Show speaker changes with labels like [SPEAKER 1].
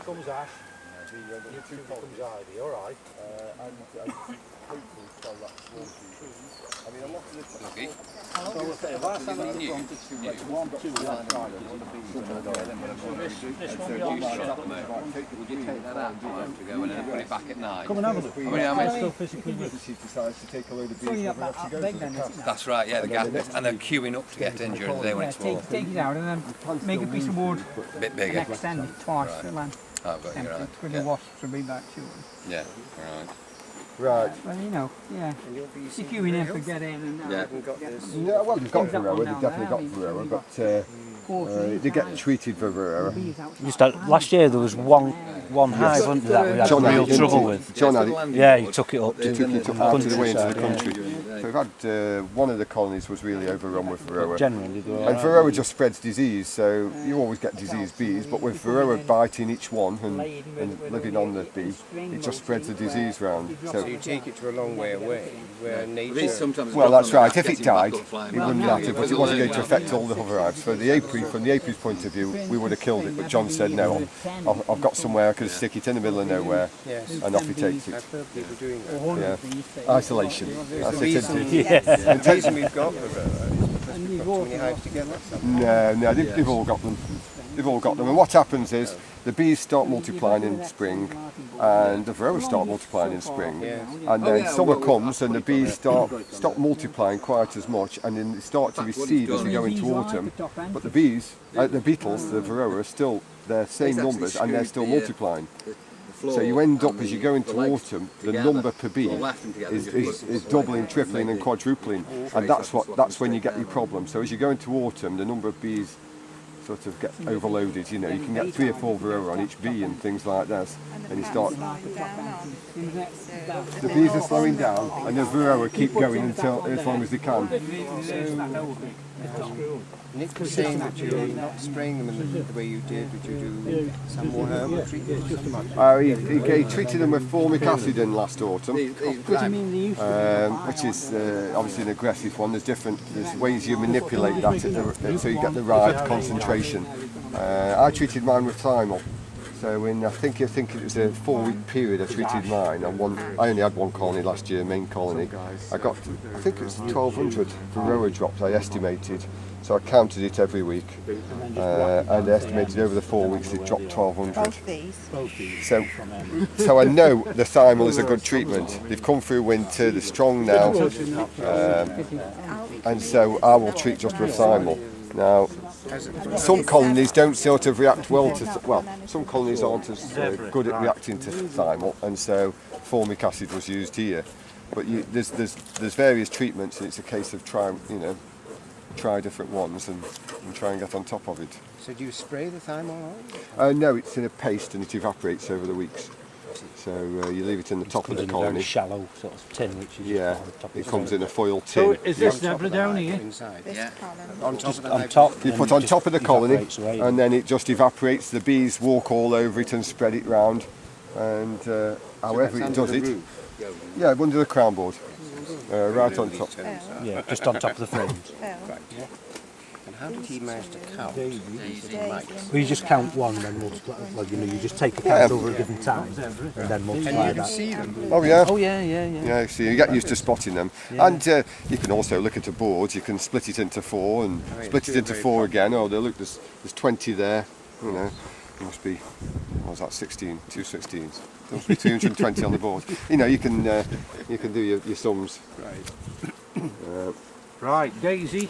[SPEAKER 1] becomes ash, nutrient becomes ivy, alright.
[SPEAKER 2] And hopefully sell that swarm season. I mean, a lot of this...
[SPEAKER 3] Okay. Would you take that out to go and put it back at night?
[SPEAKER 1] Come and have a look.
[SPEAKER 2] She decides to take a load of bees with her. She goes to the cast.
[SPEAKER 3] That's right, yeah, and they're queuing up to get in during the day when it's small.
[SPEAKER 4] Take it out and then make a piece of wood
[SPEAKER 3] A bit bigger.
[SPEAKER 4] and extend it twice the length.
[SPEAKER 3] Oh, got you, right.
[SPEAKER 4] With the wasps will be back to it.
[SPEAKER 3] Yeah, right.
[SPEAKER 2] Right.
[SPEAKER 4] Well, you know, yeah. You're queuing in for get in and
[SPEAKER 3] Yeah.
[SPEAKER 2] Yeah, well, they've got Varroa, they've definitely got Varroa, but they get treated for Varroa.
[SPEAKER 1] Last year there was one hive under that we had
[SPEAKER 2] John
[SPEAKER 1] real
[SPEAKER 2] had it,
[SPEAKER 1] trouble with.
[SPEAKER 2] John had it.
[SPEAKER 1] Yeah, he took it up to
[SPEAKER 2] He took it out to the way into the
[SPEAKER 1] countryside,
[SPEAKER 2] country. So we've had one of the colonies was really overrun with Varroa.
[SPEAKER 1] Generally, they were
[SPEAKER 2] And Varroa just spreads disease, so you always get diseased bees, but with Varroa biting each one and living on the bee, it just spreads the disease round.
[SPEAKER 5] So you take it to a long way away, where nature...
[SPEAKER 2] Well, that's right. If it died, it wouldn't matter, but it wasn't going to affect all the other hives. So the apiary, from the apiary's point of view, we would have killed it, but John said no. I've got somewhere I can stick it in the middle of nowhere, and off he takes it.
[SPEAKER 5] I've heard people doing that.
[SPEAKER 2] Yeah, isolation. That's it, isn't it?
[SPEAKER 5] The reason we've got Varroa is because we've got too many hives together.
[SPEAKER 2] No, they've all got them. They've all got them. And what happens is the bees start multiplying in spring, and the Varroa start multiplying in spring, and then summer comes and the bees stop multiplying quite as much, and then they start to recede as they go into autumn. But the bees, the beetles, the Varroa, are still their same numbers, and they're still multiplying. So you end up, as you go into autumn, the number per bee is doubling, tripling and quadrupling, and that's when you get your problem. So as you go into autumn, the number of bees sort of get overloaded, you know, you can get 3 or 4 Varroa on each bee and things like that, and you start... The bees are slowing down, and the Varroa keep going until as long as they can.
[SPEAKER 5] Nick was saying that you're not spraying them in the way you did, but you do some more herbal treatment.
[SPEAKER 2] He treated them with formic acid in last autumn, which is obviously an aggressive one. There's ways you manipulate that so you get the right concentration. I treated mine with thymol. So I think it was a 4-week period I treated mine. I only had one colony last year, main colony. I think it was 1,200 Varroa drops I estimated. So I counted it every week, and I estimated over the 4 weeks it dropped 1,200. So I know the thymol is a good treatment. They've come through winter, they're strong now, and so I will treat just with thymol. Now, some colonies don't sort of react well to, some colonies aren't as good at reacting to thymol, and so formic acid was used here. But there's various treatments, and it's a case of try different ones and try and get on top of it.
[SPEAKER 5] So do you spray the thymol on?
[SPEAKER 2] No, it's in a paste and it evaporates over the weeks. So you leave it in the top of the colony.
[SPEAKER 1] A very shallow sort of tin, which is
[SPEAKER 2] on the top. It comes in a foil tin.
[SPEAKER 1] So is this never down here?
[SPEAKER 5] On top of the
[SPEAKER 1] on top.
[SPEAKER 2] You put on top of the colony, and then it just evaporates. The bees walk all over it and spread it round, and however it does it. Yeah, under the crown board. Right on top.
[SPEAKER 1] Yeah, just on top of the frames.
[SPEAKER 5] Right. And how did he manage to count?
[SPEAKER 1] Well, you just count one and then multiply. Well, you just take a count over a given time and then multiply that.
[SPEAKER 5] See them?
[SPEAKER 2] Oh yeah.
[SPEAKER 1] Oh yeah.
[SPEAKER 2] Yeah, so you get used to spotting them, and you can also look at a board. You can split it into 4 and split it into 4 again. Oh, look, there's 20 there. You know, there must be. What was that? 16, 2 16s. There must be 220 on the board. You know, you can do your sums.
[SPEAKER 5] Right.
[SPEAKER 1] Right, Daisy.